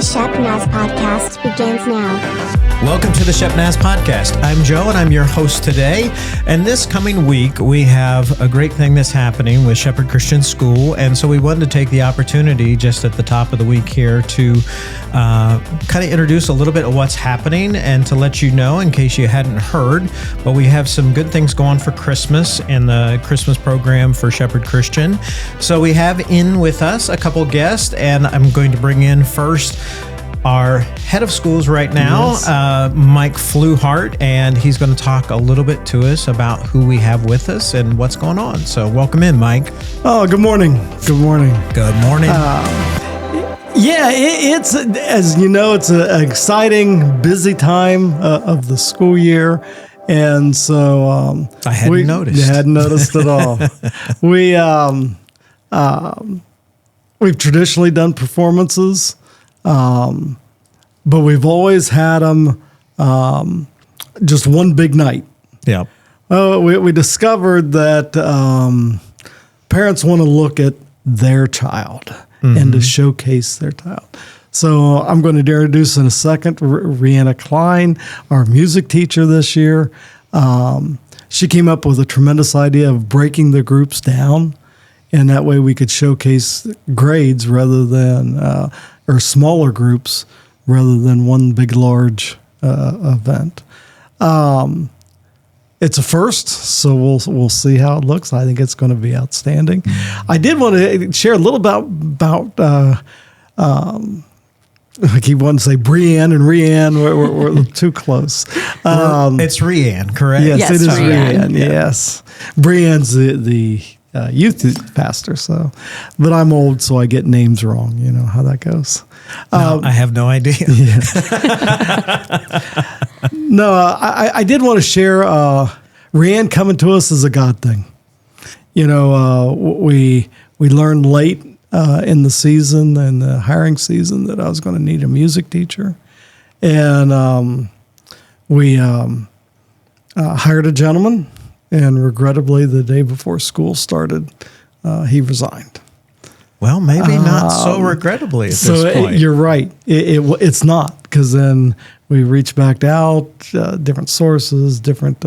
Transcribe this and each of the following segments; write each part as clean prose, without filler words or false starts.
The Shepnaz Podcast begins now. Welcome to the Shepnaz Podcast. I'm Joe, and I'm your host today. And this coming week, we have a great thing that's happening with Shepherd Christian School. And so we wanted to take the opportunity just at the top of the week here to kind of introduce a little bit of what's happening and to let you know, in case you hadn't heard, but we have some good things going for Christmas and the Christmas program for Shepherd Christian. So we have in with us a couple guests, and I'm going to bring in first our head of schools right now, Mike Fluhart, and he's going to talk a little bit to us about who we have with us and what's going on. So welcome in, Mike. Oh, good morning. Good morning. Good morning. It's, as you know, it's an exciting, busy time of the school year. And so I hadn't noticed. You hadn't noticed at all. We've traditionally done performances. But we've always had them just one big night. Yeah. We discovered that parents want to look at their child and to showcase their child. So I'm going to introduce in a second Rheanne Kline, our music teacher this year. She came up with a tremendous idea of breaking the groups down, and that way we could showcase grades rather than or smaller groups rather than one big, large event. It's a first, so we'll see how it looks. I think it's going to be outstanding. I did want to share a little about I keep wanting to say Brianne and Rheanne. We're too close. It's Rheanne, correct? Yes, it is Rheanne. Yes, Brianne's the youth pastor. So, but I'm old, so I get names wrong. You know how that goes. No, I have no idea. No, I did want to share. Rheanne coming to us is a God thing. You know, we learned late in the season and the hiring season that I was going to need a music teacher, and we hired a gentleman. And regrettably, the day before school started, he resigned. Well, maybe not so regrettably at this point. You're right. It's not, because then we reached back out, different sources, different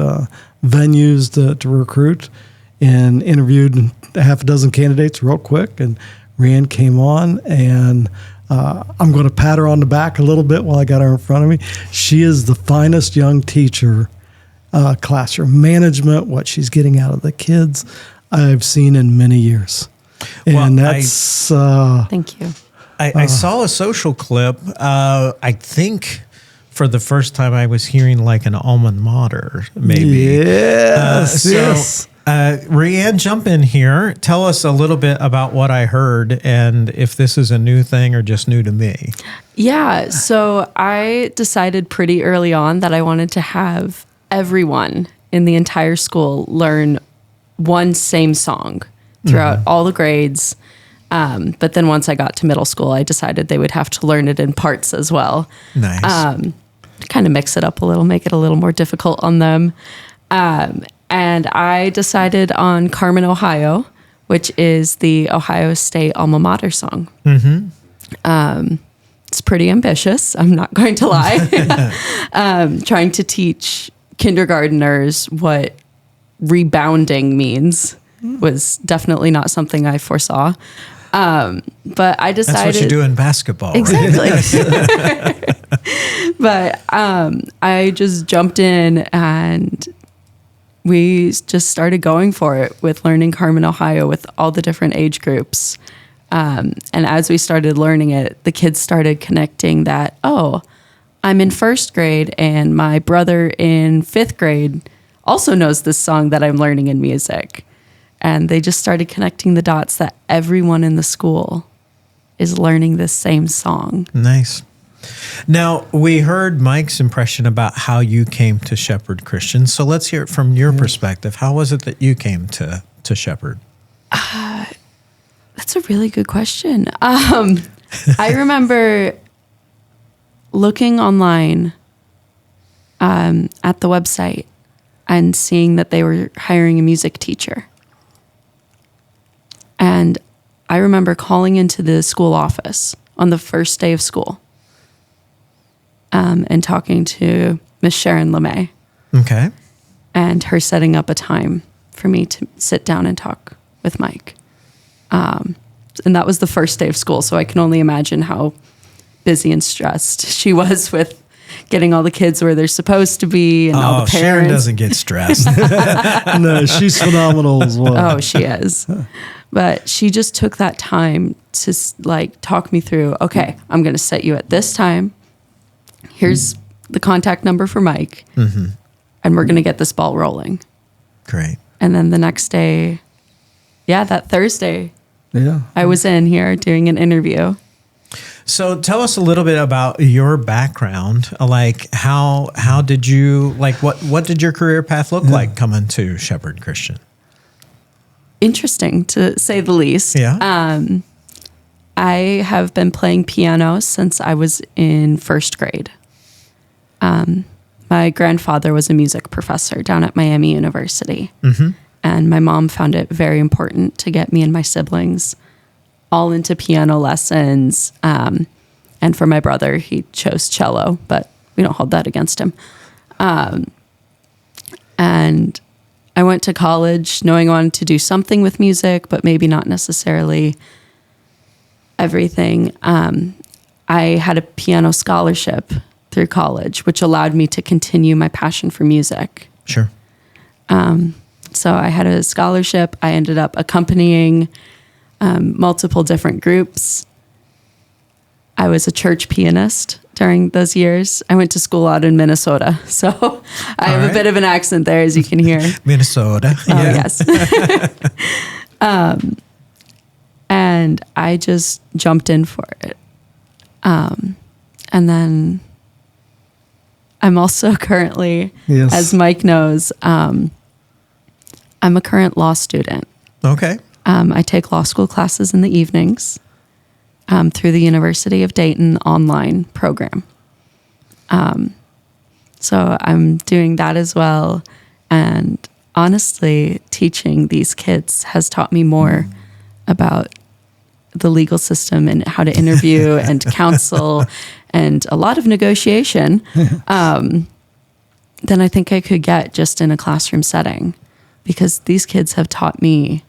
venues to recruit, and interviewed a half a dozen candidates real quick. And Rheanne came on, and I'm going to pat her on the back a little bit while I got her in front of me. She is the finest young teacher, classroom management, what she's getting out of the kids, I've seen in many years. And that's... Thank you. I saw a social clip, I think for the first time I was hearing like an alma mater, maybe. Yes. Rheanne, jump in here. Tell us a little bit about what I heard and if this is a new thing or just new to me. Yeah, so I decided pretty early on that I wanted to have everyone in the entire school learn one same song throughout all the grades. But then once I got to middle school, I decided they would have to learn it in parts as well. Nice. Kind of mix it up a little, make it a little more difficult on them. And I decided on Carmen, Ohio, which is the Ohio State alma mater song. It's pretty ambitious, I'm not going to lie. Trying to teach kindergarteners what rebounding means was definitely not something I foresaw. But I decided... That's what you do in basketball, exactly. Right? But I just jumped in and we just started going for it with learning Carmen, Ohio with all the different age groups. And as we started learning it, the kids started connecting that, oh, I'm in first grade and my brother in fifth grade also knows this song that I'm learning in music. And they just started connecting the dots that everyone in the school is learning this same song. Nice. Now, we heard Mike's impression about how you came to Shepherd Christian. So let's hear it from your perspective. How was it that you came to Shepherd? That's a really good question. I remember looking online at the website and seeing that they were hiring a music teacher. And I remember calling into the school office on the first day of school and talking to Miss Sharon LeMay. Okay. And her setting up a time for me to sit down and talk with Mike. And that was the first day of school, so I can only imagine how busy and stressed she was with getting all the kids where they're supposed to be and all the parents. Sharon doesn't get stressed. No, she's phenomenal as well. Oh, she is. But she just took that time to like talk me through, okay, I'm going to set you at this time. Here's the contact number for Mike. And we're going to get this ball rolling. Great. And then the next day, that Thursday, I was in here doing an interview. So tell us a little bit about your background. Like how did you, like what did your career path look like coming to Shepherd Christian? Interesting to say the least. Yeah. I have been playing piano since I was in first grade. My grandfather was a music professor down at Miami University. And my mom found it very important to get me and my siblings all into piano lessons. And for my brother, he chose cello, but we don't hold that against him. And I went to college knowing I wanted to do something with music, but maybe not necessarily everything. I had a piano scholarship through college, which allowed me to continue my passion for music. Sure. So I had a scholarship. I ended up accompanying multiple different groups. I was a church pianist during those years. I went to school out in Minnesota, so I have a bit of an accent there, as you can hear. Minnesota. Yes. And I just jumped in for it. And then I'm also currently, as Mike knows, I'm a current law student. Okay. I take law school classes in the evenings through the University of Dayton online program. So I'm doing that as well. And honestly, teaching these kids has taught me more about the legal system and how to interview and counsel and a lot of negotiation than I think I could get just in a classroom setting, because these kids have taught me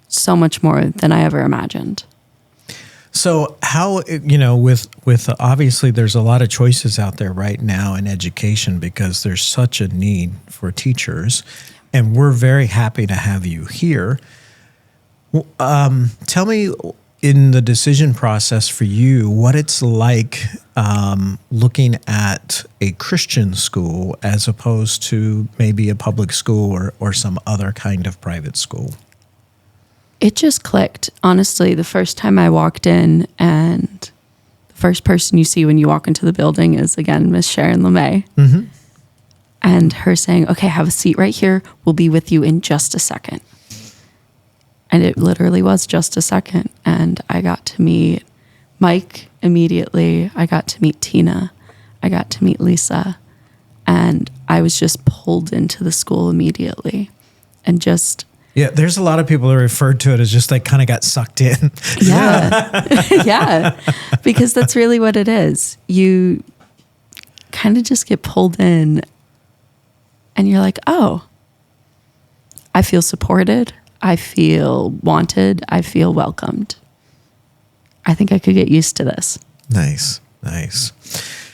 so much more than I ever imagined. So how, with obviously there's a lot of choices out there right now in education because there's such a need for teachers, and we're very happy to have you here. Tell me, in the decision process for you, what it's like looking at a Christian school as opposed to maybe a public school or some other kind of private school. It just clicked. Honestly, the first time I walked in, and the first person you see when you walk into the building is, again, Miss Sharon LeMay. And her saying, okay, have a seat right here. We'll be with you in just a second. And it literally was just a second. And I got to meet Mike immediately. I got to meet Tina. I got to meet Lisa. And I was just pulled into the school immediately. And just... Yeah, there's a lot of people that refer to it as just like kind of got sucked in. Yeah. Yeah. Because that's really what it is. You kind of just get pulled in and you're like, oh, I feel supported. I feel wanted. I feel welcomed. I think I could get used to this. Nice.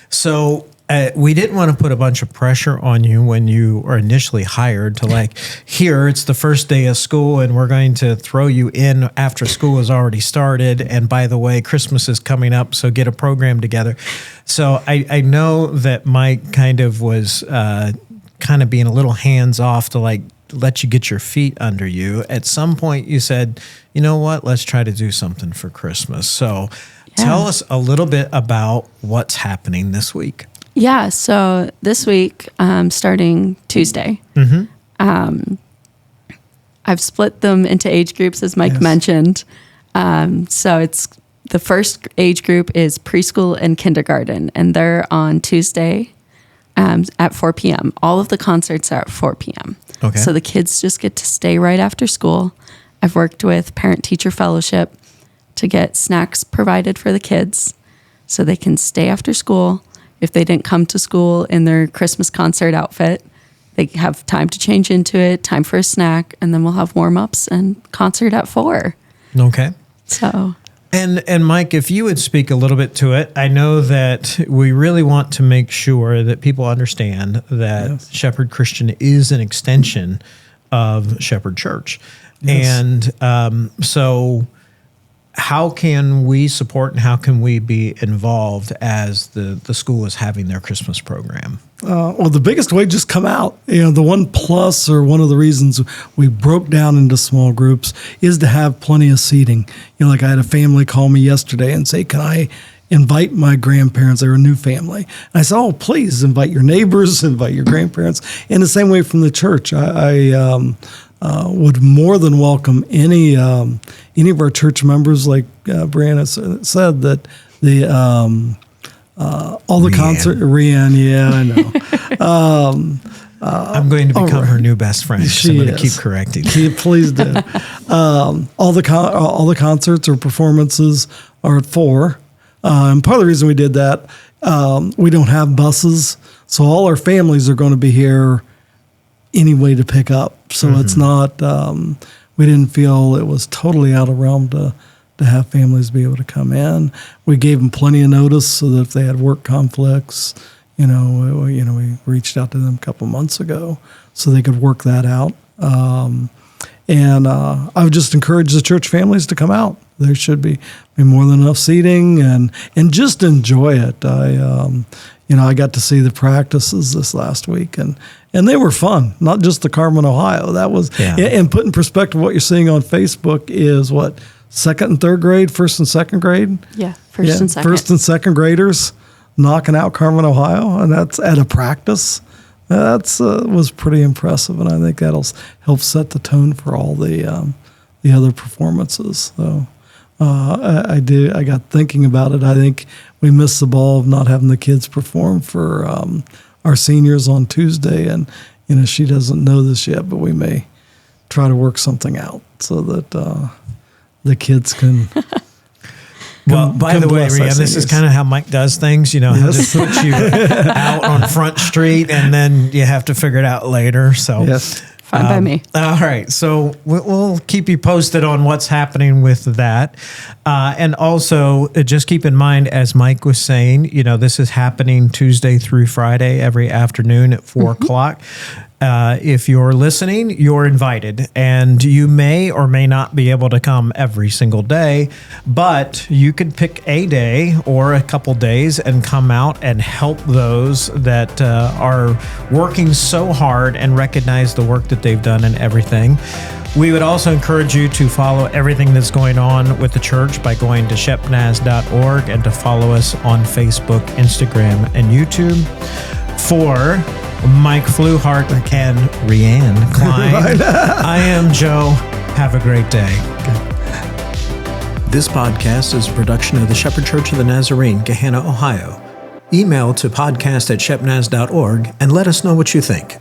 So we didn't want to put a bunch of pressure on you when you were initially hired to like, here, it's the first day of school and we're going to throw you in after school has already started. And by the way, Christmas is coming up, so get a program together. So I know that Mike kind of was kind of being a little hands off to like let you get your feet under you. At some point you said, you know what, let's try to do something for Christmas. So tell us a little bit about what's happening this week. Yeah, so this week, starting Tuesday, I've split them into age groups, as Mike mentioned. So it's the first age group is preschool and kindergarten, and they're on Tuesday at 4 p.m. All of the concerts are at 4 p.m. Okay. So the kids just get to stay right after school. I've worked with Parent-Teacher Fellowship to get snacks provided for the kids so they can stay after school, if they didn't come to school in their Christmas concert outfit, they have time to change into it, time for a snack, and then we'll have warm-ups and concert at 4. Okay. So... And Mike, if you would speak a little bit to it, I know that we really want to make sure that people understand that Shepherd Christian is an extension of Shepherd Church. Yes. And so how can we support and how can we be involved as the school is having their Christmas program? Well, the biggest way, just come out. The one plus or one of the reasons we broke down into small groups is to have plenty of seating. Like I had a family call me yesterday and say, can I invite my grandparents? They're a new family. And I said, oh, please invite your neighbors, invite your grandparents. In the same way from the church, I would more than welcome any of our church members, like Brianna said, that the all the concert, Rheanne, yeah, I know. I'm going to become her new best friend. So I'm going to keep correcting. Please do. All the concerts or performances are at 4. And part of the reason we did that, we don't have buses, so all our families are going to be here anyway to pick up. So it's not. We didn't feel it was totally out of realm to have families be able to come in. We gave them plenty of notice so that if they had work conflicts, we reached out to them a couple months ago so they could work that out. And I would just encourage the church families to come out. There should be more than enough seating and just enjoy it. I got to see the practices this last week and they were fun, not just the Carmen, Ohio. That was, and put in perspective what you're seeing on Facebook is what, second and third grade, first and second grade? Yeah, first and second. First and second graders knocking out Carmen, Ohio, and that's at a practice. That's was pretty impressive, and I think that'll help set the tone for all the other performances. So I got thinking about it. I think we missed the ball of not having the kids perform for our seniors on Tuesday, and she doesn't know this yet, but we may try to work something out so that the kids can. Well, by the way, Rheanne, this is kind of how Mike does things. He'll just put you out on Front Street, and then you have to figure it out later. So, fine by me. All right, so we'll keep you posted on what's happening with that, and also just keep in mind, as Mike was saying, this is happening Tuesday through Friday every afternoon at 4 o'clock. If you're listening, you're invited, and you may or may not be able to come every single day, but you could pick a day or a couple days and come out and help those that are working so hard and recognize the work that they've done and everything. We would also encourage you to follow everything that's going on with the church by going to shepnaz.org and to follow us on Facebook, Instagram, and YouTube. For Mike Fluhart and Rheanne Kline, I am Joe. Have a great day. This podcast is a production of the Shepherd Church of the Nazarene, Gahanna, Ohio. Email to podcast@shepnaz.org and let us know what you think.